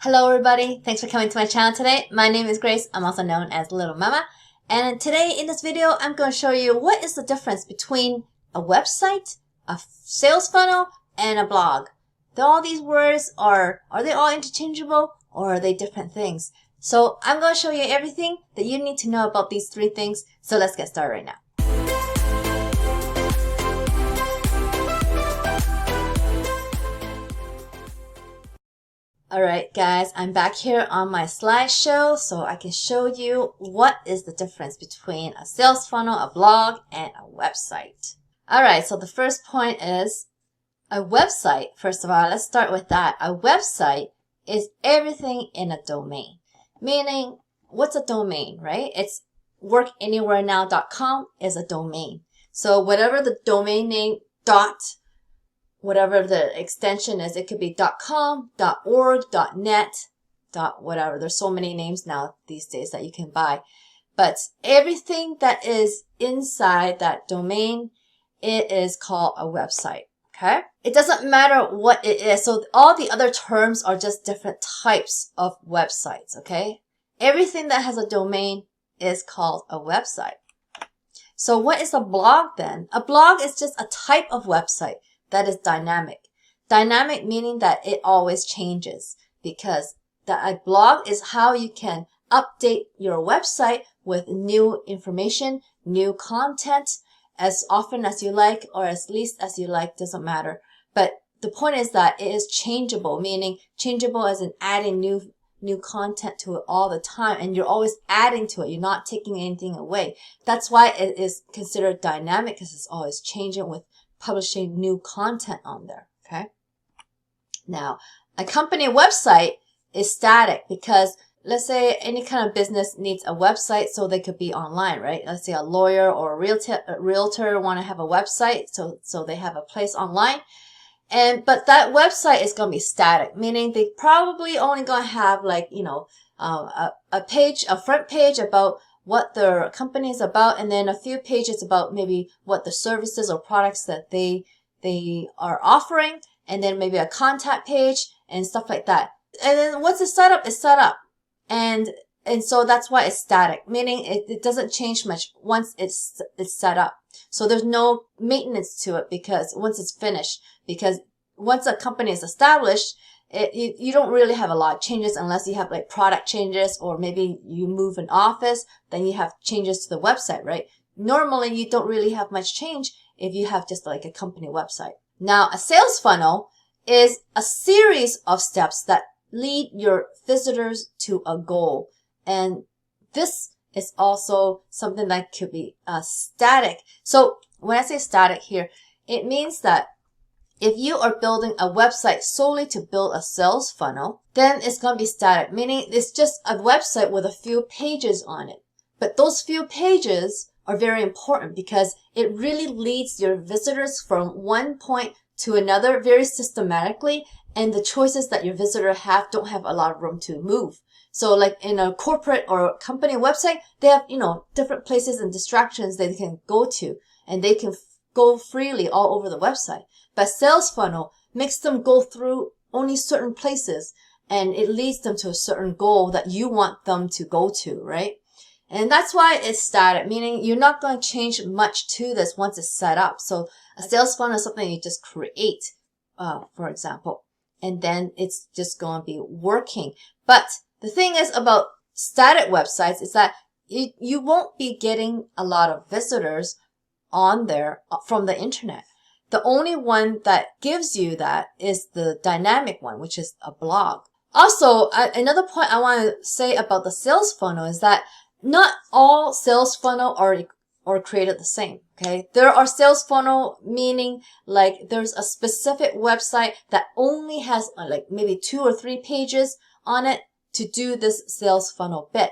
Hello everybody, thanks for coming to my channel today. My name is Grace, I'm also known as Littlemama. And today in this video, I'm going to show you what is the difference between a website, a sales funnel, and a blog. All these words are they all interchangeable or are they different things? So I'm going to show you everything that you need to know about these three things. So let's get started right now. Alright guys, I'm back here on my slideshow so I can show you what is the difference between a sales funnel, a blog, and a website. Alright, so the first point is a website. First of all, let's start with that. A website is everything in a domain. Meaning, what's a domain, right? It's workanywherenow.com is a domain. So whatever the domain name whatever the extension is, it could be .com, .org, .net, whatever. There's so many names now these days that you can buy. But everything that is inside that domain, it is called a website. Okay? It doesn't matter what it is. So all the other terms are just different types of websites. Okay? Everything that has a domain is called a website. So what is a blog then? A blog is just a type of website that is dynamic. Dynamic meaning that it always changes, because a blog is how you can update your website with new information, new content, as often as you like or as least as you like, doesn't matter. But the point is that it is changeable, meaning changeable as in adding new content to it all the time, and you're always adding to it. You're not taking anything away. That's why it is considered dynamic, because it's always changing with publishing new content on there. Okay. Now, a company website is static because let's say any kind of business needs a website so they could be online, right? Let's say a lawyer or a realtor want to have a website so they have a place online. But that website is going to be static, meaning they probably only going to have like, a front page about what their company is about, and then a few pages about maybe what the services or products that they are offering, and then maybe a contact page and stuff like that. And then once it's set up, it's set up. And so that's why it's static, meaning it doesn't change much once it's set up. So there's no maintenance to it because once it's finished, because once a company is established, you don't really have a lot of changes unless you have like product changes, or maybe you move an office, then you have changes to the website, right? Normally, you don't really have much change if you have just like a company website. Now, a sales funnel is a series of steps that lead your visitors to a goal. And this is also something that could be static. So when I say static here, it means that if you are building a website solely to build a sales funnel, then it's going to be static, meaning it's just a website with a few pages on it. But those few pages are very important because it really leads your visitors from one point to another very systematically, and the choices that your visitor don't have a lot of room to move. So like in a corporate or company website, they have, different places and distractions they can go to, and they can go freely all over the website. But sales funnel makes them go through only certain places, and it leads them to a certain goal that you want them to go to, right? And that's why it's static, meaning you're not going to change much to this once it's set up. So a sales funnel is something you just create, for example, and then it's just going to be working. But the thing is about static websites is that you won't be getting a lot of visitors on there from the internet. The only one that gives you that is the dynamic one, which is a blog. Also, another point I want to say about the sales funnel is that not all sales funnel are created the same. Okay. There are sales funnel meaning like there's a specific website that only has like maybe 2 or 3 pages on it to do this sales funnel bit.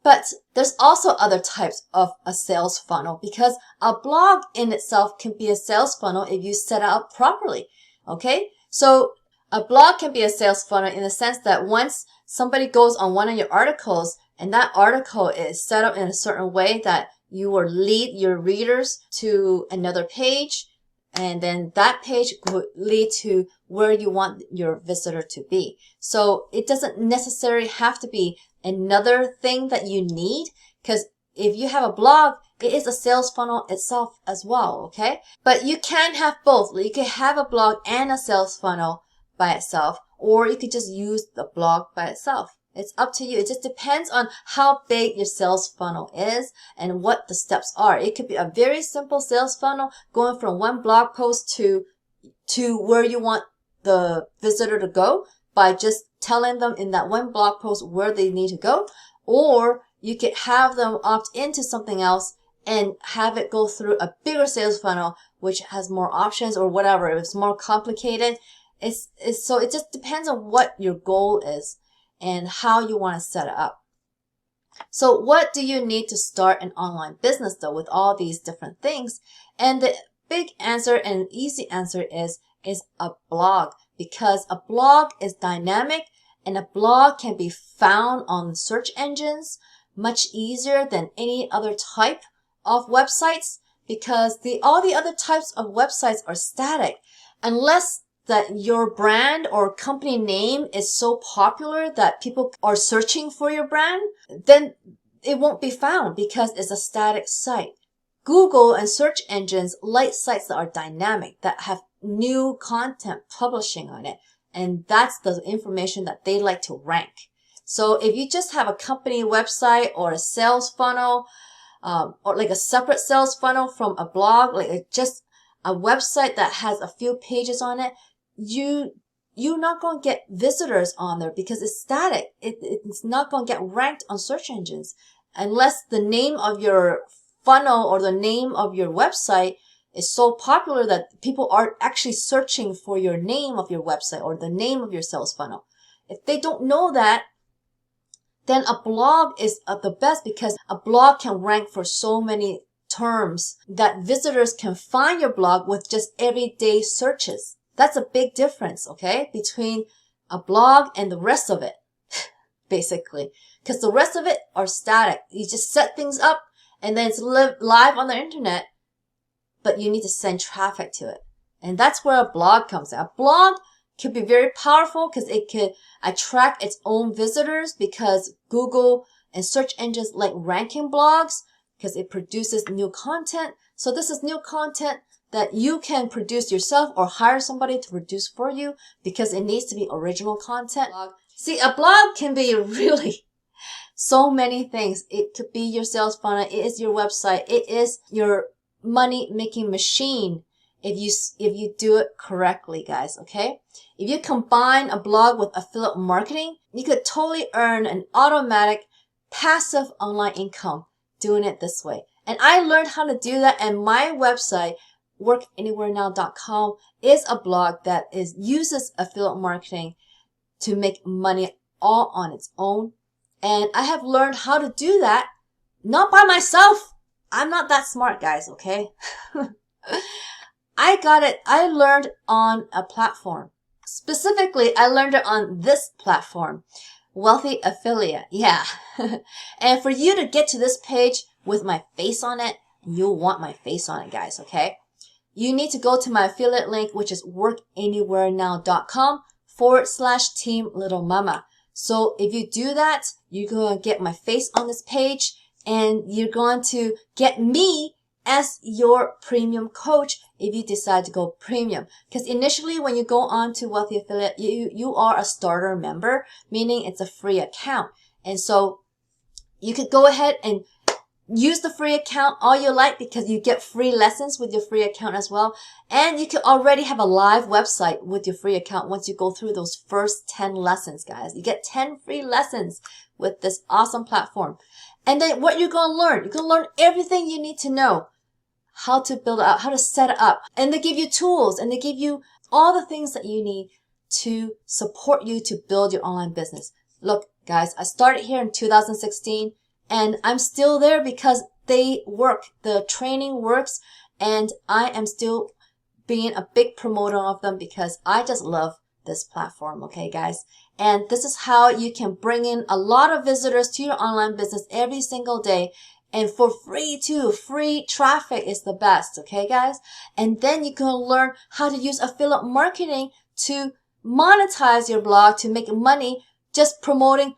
But there's also other types of a sales funnel, because a blog in itself can be a sales funnel if you set it up properly. Okay. So a blog can be a sales funnel in the sense that once somebody goes on one of your articles and that article is set up in a certain way that you will lead your readers to another page, And then that page would lead to where you want your visitor to be. So it doesn't necessarily have to be another thing that you need, because if you have a blog, it is a sales funnel itself as well, okay? But you can have both. You can have a blog and a sales funnel by itself, or you could just use the blog by itself. It's up to you. It just depends on how big your sales funnel is and what the steps are. It could be a very simple sales funnel going from one blog post to where you want the visitor to go by just telling them in that one blog post where they need to go. Or you could have them opt into something else and have it go through a bigger sales funnel, which has more options or whatever. If it's more complicated, so it just depends on what your goal is and how you want to set it up. So what do you need to start an online business though with all these different things? And the big answer and easy answer is a blog, because a blog is dynamic and a blog can be found on search engines much easier than any other type of websites, because all the other types of websites are static. Unless that your brand or company name is so popular that people are searching for your brand, then it won't be found because it's a static site. Google and search engines like sites that are dynamic, that have new content publishing on it. And that's the information that they like to rank. So if you just have a company website or a sales funnel, or like a separate sales funnel from a blog, like just a website that has a few pages on it, you're not going to get visitors on there because it's static. It's not going to get ranked on search engines unless the name of your funnel or the name of your website is so popular that people are actually searching for your name of your website or the name of your sales funnel. If they don't know that, then a blog is the best, because a blog can rank for so many terms that visitors can find your blog with just everyday searches. That's a big difference, okay, between a blog and the rest of it, basically. Because the rest of it are static. You just set things up and then it's live on the internet, but you need to send traffic to it. And that's where a blog comes in. A blog can be very powerful because it can attract its own visitors, because Google and search engines like ranking blogs because it produces new content. So this is new content that you can produce yourself or hire somebody to produce for you, because it needs to be original content. See, a blog can be really so many things. It could be your sales funnel. It is your website. It is your money making machine if you do it correctly, guys, okay? If you combine a blog with affiliate marketing, you could totally earn an automatic passive online income doing it this way. And I learned how to do that, and my website, workanywherenow.com, is a blog that uses affiliate marketing to make money all on its own. And I have learned how to do that, not by myself. I'm not that smart, guys, okay? I learned on a platform. Specifically, I learned it on this platform, Wealthy Affiliate. Yeah. And for you to get to this page with my face on it, you'll want my face on it, guys, okay? You need to go to my affiliate link, which is workanywherenow.com/Team Littlemama. So if you do that, you're going to get my face on this page, and you're going to get me as your premium coach if you decide to go premium. Because initially when you go on to Wealthy Affiliate, you are a starter member, meaning it's a free account. And so you could go ahead and use the free account all you like, because you get free lessons with your free account as well. And you can already have a live website with your free account once you go through those first 10 lessons, guys. You get 10 free lessons with this awesome platform. And then what you're going to learn, you're going to learn everything you need to know, how to build it up, how to set it up. And they give you tools, and they give you all the things that you need to support you to build your online business. Look, guys, I started here in 2016, and I'm still there because they work. The training works, and I am still being a big promoter of them because I just love this platform, okay, guys? And this is how you can bring in a lot of visitors to your online business every single day And for free too. Free traffic is the best. Okay, guys? And then you can learn how to use affiliate marketing to monetize your blog to make money just promoting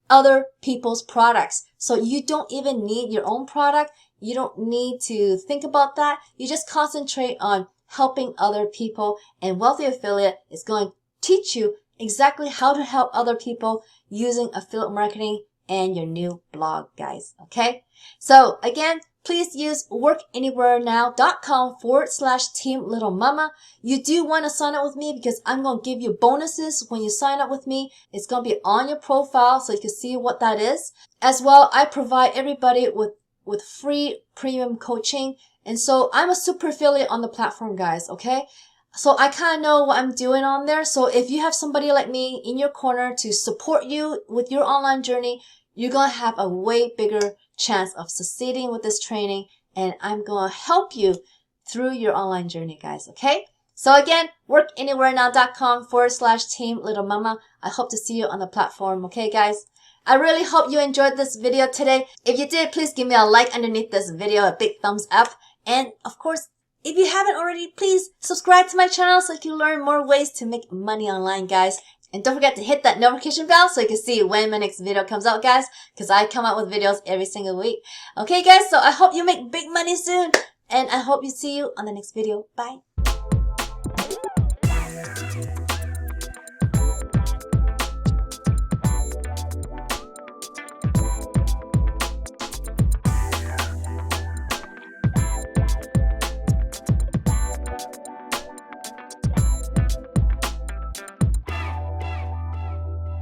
other people's products. So you don't even need your own product. You don't need to think about that. You just concentrate on helping other people, and Wealthy Affiliate is going to teach you exactly how to help other people using affiliate marketing and your new blog, guys. Okay? So again, please use workanywherenow.com/Team Littlemama. You do want to sign up with me because I'm going to give you bonuses when you sign up with me. It's going to be on your profile so you can see what that is. As well, I provide everybody with free premium coaching. And so I'm a super affiliate on the platform, guys. Okay? So I kind of know what I'm doing on there. So if you have somebody like me in your corner to support you with your online journey, you're going to have a way bigger chance of succeeding with this training. And I'm going to help you through your online journey, guys. Okay? So again, workanywherenow.com/Team Littlemama. I hope to see you on the platform. Okay, guys? I really hope you enjoyed this video today. If you did, please give me a like underneath this video, a big thumbs up. And of course, if you haven't already, please subscribe to my channel so you can learn more ways to make money online, guys. And don't forget to hit that notification bell so you can see when my next video comes out, guys, because I come out with videos every single week. Okay, guys, so I hope you make big money soon, and I hope you see you on the next video. Bye.